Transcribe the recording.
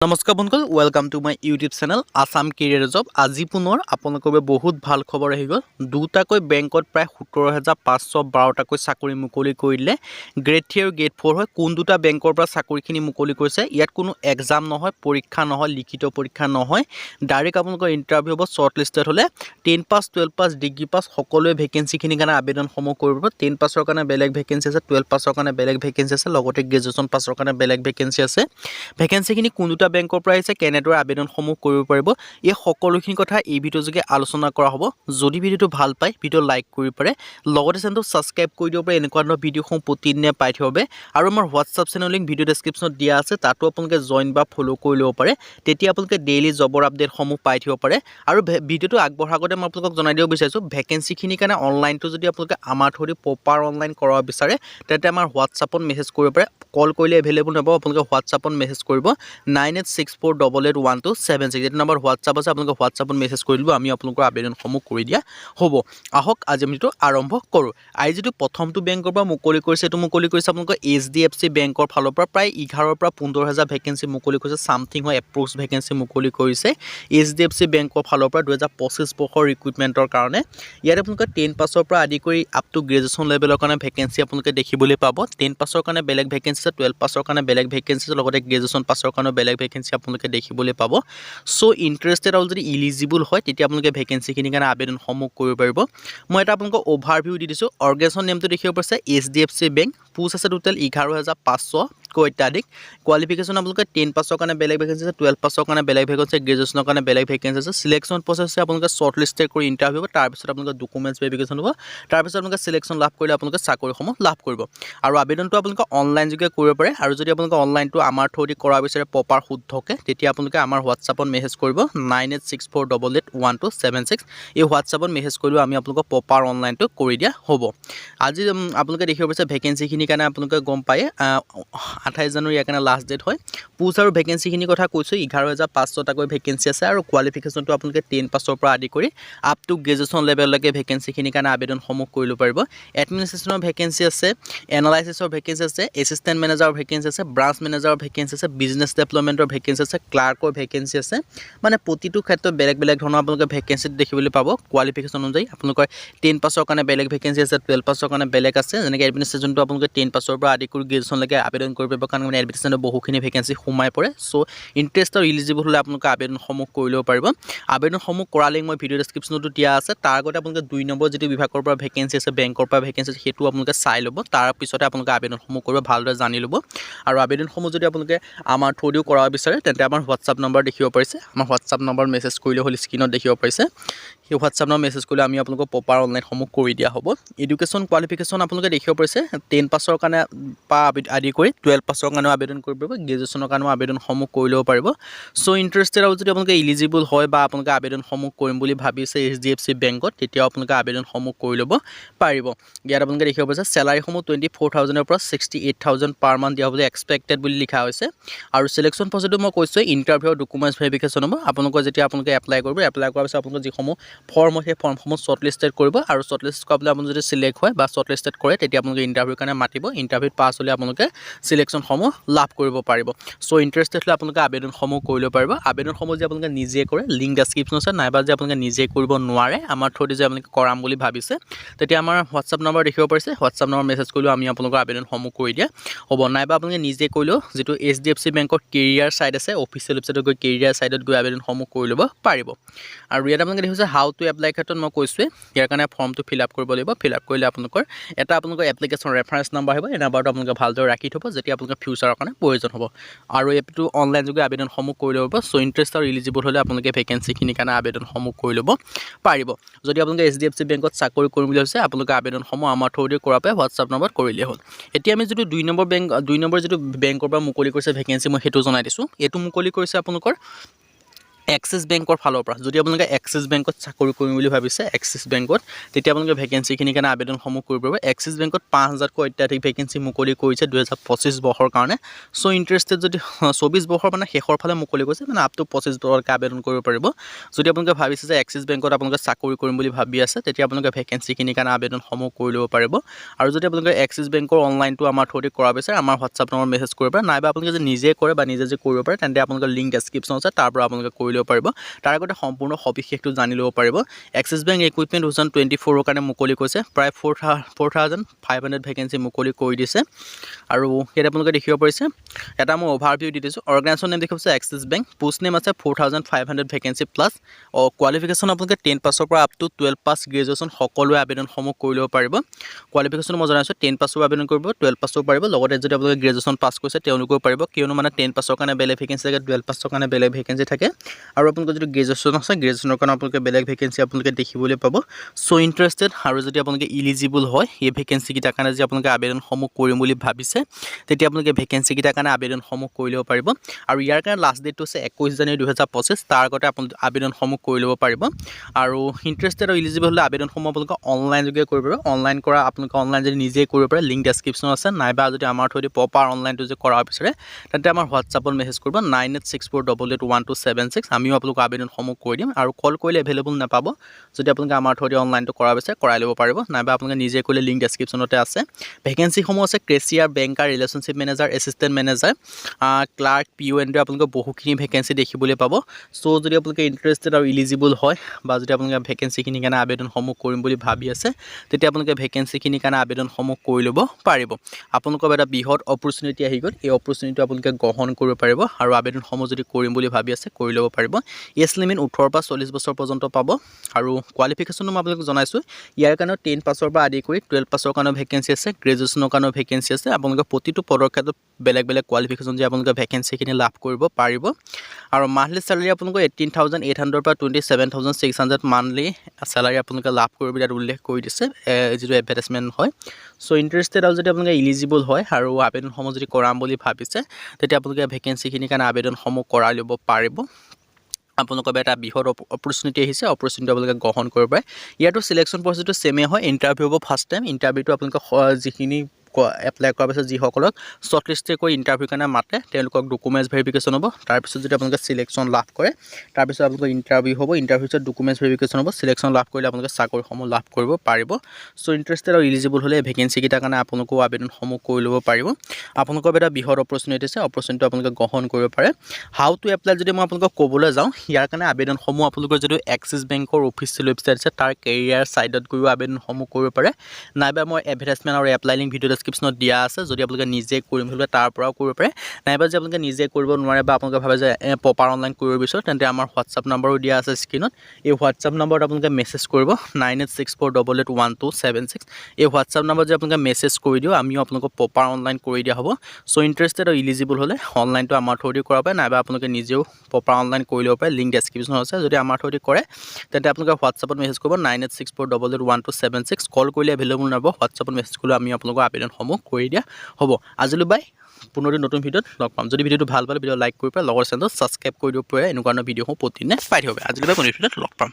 নমস্কাৰ বন্ধুসকল welcome to my YouTube channel Assam career job আজি পুনৰ আপোনালোকৰ বাবে বহুত ভাল খবৰ আহি গ'ল দুটাকৈ বেংকত প্ৰায় 17512টাকৈ চাকৰি মুকলি কৰিলে গ্ৰেড 3 আৰু গ্ৰেড 4 হয় কোন দুটা বেংকৰ পৰা চাকৰিখিনি মুকলি কৰিছে ইয়াত কোনো এক্সাম নহয় পৰীক্ষা নহয় লিখিত পৰীক্ষা নহয় ডাইৰেক্ট আপোনালোকৰ ইন্টাৰভিউ হ'ব শৰ্ট লিষ্টেড হ'লে 10 পাছ 12 পাছ ডিগ্ৰী পাছ সকলোৱে ভেকেন্সিখিনিৰ কাৰণে আবেদনসমূহ কৰিব 10 পাছৰ কাৰণে বেলেগ ভেকেন্সি আছে 12 পাছৰ কাৰণে বেলেগ ভেকেন্সি আছে লগতে গ্ৰেজুৱেশ্যন পাছৰ কাৰণে বেলেগ ভেকেন্সি আছে ভেকেন্সিখিনি কোন দুটা বেংকৰ পৰা আহিছে কেনেদৰে আবেদনসমূহ কৰিব পাৰিব এই সকলোখিনি কথা এই ভিডিঅ' যোগে আলোচনা কৰা হ'ব যদি ভিডিঅ'টো ভাল পায় ভিডিঅ' লাইক কৰি পাৰে লগতে চেনেলটো সাবস্ক্ৰাইব কৰি দিব পাৰে এনেকুৱা ধৰণৰ ভিডিঅ'সমূহ প্ৰতিদিনে পাই থাকিব বাবে আৰু আমাৰ হোৱাটছআপ চেনেল লিংক ভিডিঅ' ডেছক্ৰিপশ্যনত দিয়া আছে তাতো আপোনালোকে জইন বা ফ'ল' কৰি ল'ব পাৰে তেতিয়া আপোনালোকে ডেইলি জবৰ আপডেটসমূহ পাই থাকিব পাৰে আৰু ভিডিঅ'টো আগবঢ়াৰ আগতে মই আপোনালোকক জনাই দিব বিচাৰিছোঁ ভেকেন্সিখিনিৰ কাৰণে অনলাইনটো যদি আপোনালোকে আমাৰ থ্ৰুদি প্ৰপাৰ অনলাইন কৰাব বিচাৰে তেন্তে আমাৰ হোৱাটছআপত মেছেজ কৰিব পাৰে কল কৰিলে এভেইলেবল নাপাব আপোনালোকে হোৱাটছআপত মেছেজ কৰিব 9864881276 এইটো নম্বৰ হোৱাটছআপ আছে আপোনালোকে হোৱাটছআপত মেছেজ কৰি দিব আমি আপোনালোকৰ আবেদনসমূহ কৰি দিয়া হ'ব আহক আজি আমি এইটো আৰম্ভ কৰোঁ আজি যিটো প্ৰথমটো বেংকৰ পৰা মুকলি কৰিছে এইটো মুকলি কৰিছে আপোনালোকৰ HDFC বেংকৰ ফালৰ পৰা প্ৰায় 11 পৰা 15000 ভেকেন্সি মুকলি কৰিছে সামথিং হয় এপ্ৰক্স ভেকেন্সি মুকলি কৰিছে HDFC বেংকৰ ফালৰ পৰা 2025 বৰ্ষৰ ৰিক্ৰুটমেণ্টৰ কাৰণে ইয়াত আপোনালোকে 10 পাছৰ পৰা আদি কৰি আপ টু গ্ৰেজুৱেশ্যন লেভেলৰ কাৰণে ভেকেন্সি আপোনালোকে দেখিবলৈ পাব 10 পাছৰ কাৰণে বেলেগ ভেকেন্সি আছে 12 পাছৰ কাৰণে বেলেগ ভেকেন্সি আছে লগতে গ্ৰেজুৱেশ্যন পাছৰ কাৰণে বেলেগ ভেকেন্সি আপোনালোকে দেখিবলৈ পাব সো ইন্টাৰেষ্টেড আৰু যদি ইলিজিবল হয় তেতিয়া আপোনালোকে ভেকেন্সিখিনিৰ কাৰণে আবেদনসমূহ কৰিব পাৰিব মই এটা আপোনালোকক অভাৰভিউ দি দিছোঁ অৰ্গেনাইজেশ্যন নেমটো দেখিব পাৰিছে HDFC বেংক পোষ্ট আছে টোটেল 11500 অত্যাধিক কোৱালিফিকেশ্যন আপোনালোকে 10 পাছৰ কাৰণে বেলেগ ভেকেন্সি আছে 12 পাছৰ কাৰণে বেলেগ ভেকেন্সি আছে গ্ৰেজুৱেশ্যনৰ কাৰণে বেলেগ ভেকেন্সি আছে সিলেকশ্যন প্ৰচেছ আপোনালোকে শৰ্ট লিষ্টেড কৰি ইণ্টাৰভিউ হ'ব তাৰপিছত আপোনালোকে ডকুমেণ্টছ ভেৰিফিকেশ্যন হ'ব তাৰপিছত আপোনালোকে সিলেকশ্যন লাভ কৰিলে আপোনালোকে চাকৰিসমূহ লাভ কৰিব আৰু আবেদনটো আপোনালোকে অনলাইন যোগে কৰিব পাৰে আৰু যদি আপোনালোকে অনলাইনটো আমাৰ থ্ৰুদি কৰা বিচাৰে প্ৰপাৰ শুদ্ধকে তেতিয়া আপোনালোকে আমাৰ হোৱাটছআপত মেছেজ কৰিব 9864881276 এই হোৱাটছআপত মেছেজ কৰিলেও আমি আপোনালোকক প্ৰপাৰ অনলাইনটো কৰি দিয়া হ'ব আজি আপোনালোকে দেখিব পাৰিছে ভেকেন্সিখিনিৰ কাৰণে আপোনালোকে গম পায় 28 জানুৱাৰী ইয়াৰ কাৰণে লাষ্ট ডেট হয় পোষ্ট আৰু ভেকেন্সিখিনিৰ কথা কৈছোঁ 11500টাকৈ ভেকেন্সি আছে আৰু কোৱালিফিকেশ্যনটো আপোনালোকে 10 পাছৰ পৰা আদি কৰি আপ টু গ্ৰেজুৱেশ্যন লেভেললৈকে ভেকেন্সিখিনিৰ কাৰণে আবেদনসমূহ কৰিব পাৰিব এডমিনিষ্ট্ৰেশ্যনৰ ভেকেন্সি আছে এনালাইচিছৰ ভেকেন্সি আছে এছিষ্টেণ্ট মেনেজাৰৰ ভেকেন্সি আছে ব্ৰাঞ্চ মেনেজাৰৰ ভেকেন্সি আছে বিজনেছ ডেভেলপমেণ্টৰ ভেকেন্সি আছে ক্লাৰ্কৰ ভেকেন্সি আছে মানে প্ৰতিটো ক্ষেত্ৰত বেলেগ বেলেগ ধৰণৰ আপোনালোকে ভেকেন্সি দেখিবলৈ পাব কোৱালিফিকেশ্যন অনুযায়ী আপোনালোকৰ 10 পাছৰ কাৰণে বেলেগ ভেকেন্সি আছে 12 পাছৰ কাৰণে বেলেগ আছে যেনেকৈ এডমিনিষ্ট্ৰেশ্যনটো আপোনালোকে 10 পাছৰ পৰা আদি কৰি গ্ৰেজুৱেশ্যনলৈকে আবেদন কৰিব পাৰিব কাৰণ মানে এডমিনিষ্ট্ৰেশ্যনত বহুখিনি ভেকেন্সি সোমাই পৰে চ' ইণ্টাৰেষ্ট আৰু ইলিজিবল হ'লে আপোনালোকে আবেদনসমূহ কৰি ল'ব পাৰিব আবেদনসমূহ কৰা লিংক মই ভিডিঅ' ডেছক্ৰিপশ্যনতো দিয়া আছে তাৰ আগতে আপোনালোকে 2 নম্বৰ যিটো বিভাগৰ পৰা ভেকেন্সি আছে বেংকৰ পৰা ভেকেন্সি আছে সেইটো আপোনালোকে চাই ল'ব তাৰ পিছতে আপোনালোকে আবেদনসমূহ কৰিব ভালদৰে জানি ল'ব আৰু আবেদনসমূহ যদি আপোনালোকে আমাৰ থ্ৰুদিও কৰাব বিচাৰে তেন্তে আমাৰ হোৱাটছআপ নম্বৰ দেখিব পাৰিছে আমাৰ হোৱাটছআপ নম্বৰ মেছেজ কৰিলে হ'ল স্ক্ৰীনত দেখিব পাৰিছে সেই হোৱাটছআপ নম্বৰ মেছেজ কৰিলে আমি আপোনালোকক প্ৰপাৰ অনলাইনসমূহ কৰি দিয়া হ'ব এডুকেশ্যন কোৱালিফিকেশ্যন আপোনালোকে দেখিব পাৰিছে 10 পাছৰ কাৰণে আদি কৰি 12 পাছৰ কাৰণেও আবেদন কৰিব পাৰিব গ্ৰেজুৱেশ্যনৰ কাৰণেও আবেদনসমূহ কৰি ল'ব পাৰিব চ' ইণ্টাৰেষ্টেড আৰু যদি আপোনালোকে ইলিজিবল হয় বা আপোনালোকে আবেদনসমূহ কৰিম বুলি ভাবিছে HDFC বেংকত তেতিয়াও আপোনালোকে আবেদনসমূহ কৰি ল'ব পাৰিব ইয়াত আপোনালোকে দেখিব পাৰিছে চেলাৰীসমূহ 24000ৰ পৰা 68000 পাৰ মান্থ দিয়া বুলি এক্সপেক্টেড বুলি লিখা হৈছে আৰু সিলেকশ্যন প্ৰচেছটো মই কৈছোঁ ইণ্টাৰভিউ ডকুমেণ্টছ ভেৰিফিকেশ্যন হ'ব আপোনালোকৰ যেতিয়া আপোনালোকে এপ্লাই কৰিব এপ্লাই কৰাৰ পিছত আপোনালোকৰ যিসমূহ ফৰ্ম হয় সেই ফৰ্মসমূহ শ্বৰ্ট লিষ্টেড কৰিব আৰু শ্বৰ্ট লিষ্ট কৰা আপুনি যদি চিলেক্ট হয় বা শ্বৰ্ট লিষ্টেড কৰে তেতিয়া আপোনালোকে ইণ্টাৰভিউৰ কাৰণে মাতিব ইণ্টাৰভিউত পাছ হ'লে আপোনালোকে সিলেকশ্যনসমূহ লাভ কৰিব পাৰিব চ' ইণ্টাৰেষ্টেড হ'লে আপোনালোকে আবেদনসমূহ কৰি ল'ব পাৰিব আবেদনসমূহ যে আপোনালোকে নিজে কৰে লিংক ডেছক্ৰিপশ্যন আছে নাইবা যে আপোনালোকে নিজে কৰিব নোৱাৰে আমাৰ থ্ৰুদি যে আপোনালোকে কৰাম বুলি ভাবিছে তেতিয়া আমাৰ হোৱাটছআপ নম্বৰ দেখিব পাৰিছে হোৱাটছআপ নম্বৰ মেছেজ কৰিলেও আমি আপোনালোকৰ আবেদনসমূহ কৰি দিয়া হ'ব নাইবা আপোনালোকে নিজে কৰিলেও যিটো HDFC বেংকৰ কেৰিয়াৰ ছাইট আছে অফিচিয়েল ৱেবছাইটত গৈ কেৰিয়াৰ ছাইটত গৈ আবেদনসমূহ কৰি ল'ব পাৰিব আৰু ইয়াত আপোনালোকে দেখিছে হাউ টু এপ্লাই ক্ষেত্ৰত মই কৈছোঁৱে ইয়াৰ কাৰণে ফৰ্মটো ফিল আপ কৰিব লাগিব ফিল আপ কৰিলে আপোনালোকৰ এপ্লিকেশ্যন ৰেফাৰেঞ্চ নম্বৰ আহিব এই নাম্বাৰটো আপোনালোকে ভালদৰে ৰাখি থ'ব যেতিয়া আপোনালোকে ফিউচাৰৰ কাৰণে প্ৰয়োজন হ'ব আৰু এইটো অনলাইন যোগে আবেদনসমূহ কৰি ল'ব চ' ইণ্টাৰেষ্ট আৰু ইলিজিবল হ'লে আপোনালোকে ভেকেন্সিখিনিৰ কাৰণে আবেদনসমূহ কৰি ল'ব পাৰিব যদি আপোনালোকে HDFC বেংকত চাকৰি কৰিম বুলি ভাবিছে আপোনালোকে আবেদনসমূহ আমাৰ থ্ৰুদি কৰাৰ পৰা হোৱাটছআপ নম্বৰত কৰিলেই হ'ল এতিয়া আমি যিটো 2 নম্বৰ যিটো বেংকৰ পৰা মুকলি কৰিছে ভেকেন্সি মই সেইটো জনাই দিছোঁ এইটো মুকলি কৰিছে আপোনালোকৰ এক্সিছ বেংকৰ ফালৰ পৰা যদি আপোনালোকে এক্সিছ বেংকত চাকৰি কৰিম বুলি ভাবিছে এক্সিছ বেংকত তেতিয়া আপোনালোকে ভেকেঞ্চিখিনিৰ কাৰণে আবেদনসমূহ কৰিব পাৰিব এক্সিছ বেংকত 5000কৈ অত্যাধিক ভেকেঞ্চি মুকলি কৰিছে 2025 বৰ্ষৰ কাৰণে চ' ইণ্টাৰেষ্টেড যদি 24 বৰ্ষৰ মানে শেষৰ ফালে মুকলি কৰিছে মানে আপ টু 25 বৰ্ষলৈকে আবেদন কৰিব পাৰিব যদি আপোনালোকে ভাবিছে যে এক্সিছ বেংকত আপোনালোকে চাকৰি কৰিম বুলি ভাবি আছে তেতিয়া আপোনালোকে ভেকেঞ্চিখিনিৰ কাৰণে আবেদনসমূহ কৰি ল'ব পাৰিব আৰু যদি আপোনালোকে এক্সিছ বেংকৰ অনলাইনটো আমাৰ থ্ৰুদি কৰা বিচাৰে আমাৰ হোৱাটছআপ নম্বৰ মেছেজ কৰিব পাৰে নাইবা আপোনালোকে যদি নিজে কৰে বা নিজে যদি কৰিব পাৰে তেন্তে আপোনালোকৰ লিংক ডেছক্ৰিপশ্যন আছে তাৰ পৰা আপোনালোকে কৰি ল'ব পাৰিব তাৰ আগতে সম্পূৰ্ণ সবিশেষটো জানি ল'ব পাৰিব এক্সিছ বেংক ৰিক্ৰুটমেণ্ট 2024ৰ কাৰণে মুকলি কৰিছে প্ৰায় 4500 ভেকেঞ্চি মুকলি কৰি দিছে আৰু ইয়াত আপোনালোকে দেখিব পাৰিছে এটা মই অভাৰভিউ দি দিছোঁ অৰ্গেনাইজেশ্যন নেম দেখিছে এক্সিছ বেংক পোষ্ট নেম আছে 4500 ভেকেঞ্চি প্লাছ কোৱালিফিকেশ্যন আপোনালোকে 10 পাছৰ পৰা আপ টু 12 পাছ গ্ৰেজুৱেশ্যন সকলোৱে আবেদনসমূহ কৰি ল'ব পাৰিব কোৱালিফিকেশ্যন মই জনাইছোঁ 10 পাছৰ আবেদন কৰিব 12 পাছৰ পাৰিব লগতে যদি আপোনালোকে গ্ৰেজুৱেশ্যন পাছ কৰিছে তেওঁলোকেও পাৰিব কিয়নো মানে 10 পাছৰ কাৰণে বেলেগ ভেকেঞ্চি থাকে 12 পাছৰ কাৰণে বেলেগ ভেকেঞ্চি থাকে আৰু আপোনালোকে যদি গ্ৰেজুৱেশ্যন আছে গ্ৰেজুৱেশ্যনৰ কাৰণে আপোনালোকে বেলেগ ভেকেঞ্চি আপোনালোকে দেখিবলৈ পাব চ' ইণ্টাৰেষ্টেড আৰু যদি আপোনালোকে ইলিজিবল হয় এই ভেকেঞ্চিকেইটাৰ কাৰণে যদি আপোনালোকে আবেদনসমূহ কৰিম বুলি ভাবিছে তেতিয়া আপোনালোকে ভেকেঞ্চিকেইটাৰ কাৰণে আবেদনসমূহ কৰি ল'ব পাৰিব আৰু ইয়াৰ কাৰণে লাষ্ট ডেটটো হৈছে 21 জানুৱাৰী 2025 তাৰ আগতে আপোনালোকে আবেদনসমূহ কৰি ল'ব পাৰিব আৰু ইণ্টাৰেষ্টেড আৰু ইলিজিবল হ'লে আবেদনসমূহ আপোনালোকে অনলাইন যোগে কৰিব পাৰিব অনলাইন কৰা আপোনালোকে অনলাইন যদি নিজে কৰিব পাৰে লিংক ডেছক্ৰিপশ্যন আছে নাইবা যদি আমাৰ থ্ৰুদি প্ৰপাৰ অনলাইনটো যদি কৰাব বিচাৰে তেন্তে আমাৰ হোৱাটছআপত মেছেজ কৰিব 9864881276 আমিও আপোনালোকক আবেদনসমূহ কৰি দিম আৰু কল কৰিলে এভেইলেবল নাপাব যদি আপোনালোকে আমাৰ থ্ৰুদি অনলাইনটো কৰা বিচাৰে কৰাই ল'ব পাৰিব নাইবা আপোনালোকে নিজে কৰিলে লিংক ডেছক্ৰিপশ্যনতে আছে ভেকেঞ্চিসমূহ আছে ক্ৰেচিয়াৰ banker relationship manager assistant manager clerk peon' এনেদৰে আপোনালোকে বহুখিনি ভেকেঞ্চি দেখিবলৈ পাব চ' যদি আপোনালোকে ইণ্টাৰেষ্টেড আৰু ইলিজিবল হয় বা যদি আপোনালোকে ভেকেঞ্চিখিনিৰ কাৰণে আবেদনসমূহ কৰিম বুলি ভাবি আছে তেতিয়া আপোনালোকে ভেকেঞ্চিখিনিৰ কাৰণে আবেদনসমূহ কৰি ল'ব পাৰিব আপোনালোকৰ এটা বৃহৎ অপৰচুনিটি আহি গ'ল এই অপৰচুনিটিটো আপোনালোকে গ্ৰহণ কৰিব পাৰিব আৰু আবেদনসমূহ যদি কৰিম বুলি ভাবি আছে কৰি ল'ব পাৰিব এজ লিমিট 18 পৰা 40 বছৰ পৰ্যন্ত পাব আৰু কোৱালিফিকেশ্যনো মই আপোনালোকক জনাইছোঁ ইয়াৰ কাৰণেও 10 পাছৰ পৰা আদি কৰি 12 পাছৰ কাৰণেও ভেকেঞ্চি আছে গ্ৰেজুৱেশ্যনৰ কাৰণেও ভেকেঞ্চি আছে আপোনালোকে প্ৰতিটো পদৰ ক্ষেত্ৰত বেলেগ বেলেগ কোৱালিফিকেশ্যন যে আপোনালোকে ভেকেঞ্চিখিনি লাভ কৰিব পাৰিব আৰু মান্থলি চেলাৰী আপোনালোকৰ 18,800 পৰা 27,600 মান্থলি চেলাৰী আপোনালোকে লাভ কৰিব ইয়াত উল্লেখ কৰি দিছে যিটো এডভাৰটাইজমেণ্ট হয় চ' ইণ্টাৰেষ্টেড আৰু যদি আপোনালোকে ইলিজিবল হয় আৰু আবেদনসমূহ যদি কৰাম বুলি ভাবিছে তেতিয়া আপোনালোকে ভেকেঞ্চিখিনিৰ কাৰণে আবেদনসমূহ কৰাই ল'ব পাৰিব আপোনালোকৰ এটা বৃহৎ অপৰচুনিটি আহিছে অপৰচুনিটি আপোনালোকে গ্ৰহণ কৰিব পাৰে ইয়াতো চিলেকশ্যন প্ৰচেছটো ছেমে হয় ইণ্টাৰভিউ হ'ব ফাৰ্ষ্ট টাইম ইণ্টাৰভিউটো আপোনালোকে যিখিনি এপ্লাই কৰাৰ পিছত যিসকলক শ্বৰ্টলিষ্টেড কৰি ইণ্টাৰভিউৰ কাৰণে মাতে তেওঁলোকক ডকুমেণ্টছ ভেৰিফিকেশ্যন হ'ব তাৰপিছত যদি আপোনালোকে চিলেকশ্যন লাভ কৰে তাৰপিছত আপোনালোকৰ ইণ্টাৰভিউ হ'ব ইণ্টাৰভিউৰ পিছত ডকুমেণ্টছ ভেৰিফিকেশ্যন হ'ব চিলেকশ্যন লাভ কৰিলে আপোনালোকে চাকৰিসমূহ লাভ কৰিব পাৰিব চ' ইণ্টাৰেষ্টেড আৰু ইলিজিবল হ'লে ভেকেঞ্চিকেইটাৰ কাৰণে আপোনালোকেও আবেদনসমূহ কৰি ল'ব পাৰিব আপোনালোকৰ এটা বৃহৎ অপৰচুনিটি আছে অপৰচুনিটিটো আপোনালোকে গ্ৰহণ কৰিব পাৰে হাউ টু এপ্লাই যদি মই আপোনালোকক ক'বলৈ যাওঁ ইয়াৰ কাৰণে আবেদনসমূহ আপোনালোকৰ যিটো এক্সিছ বেংকৰ অফিচিয়েল ৱেবছাইট আছে তাৰ কেৰিয়াৰ ছাইটত গৈও আবেদনসমূহ কৰিব পাৰে নাইবা মই এডভাৰটাইজমেণ্ট আৰু এপ্লাই লিংক ভিডিঅ' ডেছক্ৰিপশ্যনত দিয়া আছে যদি আপোনালোকে নিজে কৰিম বুলি তাৰ পৰাও কৰিব পাৰে নাইবা যদি আপোনালোকে নিজে কৰিব নোৱাৰে বা আপোনালোকে ভাবে যে প্ৰপাৰ অনলাইন কৰিব বিচাৰে তেন্তে আমাৰ হোৱাটছআপ নম্বৰো দিয়া আছে স্ক্ৰীনত এই হোৱাটছআপ নম্বৰত আপোনালোকে মেছেজ কৰিব 9864881276 এই হোৱাটছআপ নম্বৰ যদি আপোনালোকে মেছেজ কৰি দিওঁ আমিও আপোনালোকক প্ৰপাৰ অনলাইন কৰি দিয়া হ'ব চ' ইণ্টাৰেষ্টেড আৰু ইলিজিবল হ'লে অনলাইনটো আমাৰ থ্ৰুদি কৰাব পাৰে নাইবা আপোনালোকে নিজেও প্ৰপাৰ অনলাইন কৰি ল'ব পাৰে লিংক ডেছক্ৰিপশ্যন আছে যদি আমাৰ থ্ৰুদি কৰে তেন্তে আপোনালোকে হোৱাটছআপত মেছেজ কৰিব 9864881276 কল কৰিলে এভেইলেবল নাপাব হোৱাটছআপত মেছেজ কৰিলে আমি আপোনালোকৰ আবেদনসমূহ কৰি দিয়া হ'ব আজিলৈ বাই পুনৰ নতুন ভিডিঅ'ত লগ পাম যদি ভিডিঅ'টো ভাল পালে ভিডিঅ' লাইক কৰি পেলাই লগৰ চেনেলটো ছাবস্ক্ৰাইব কৰি দিব পাৰে এনেকুৱা ধৰণৰ ভিডিঅ'সমূহ প্ৰতিদিনে পাই থাকিব আজিলৈ বাই পুনৰ ভিডিঅ'ত লগ পাম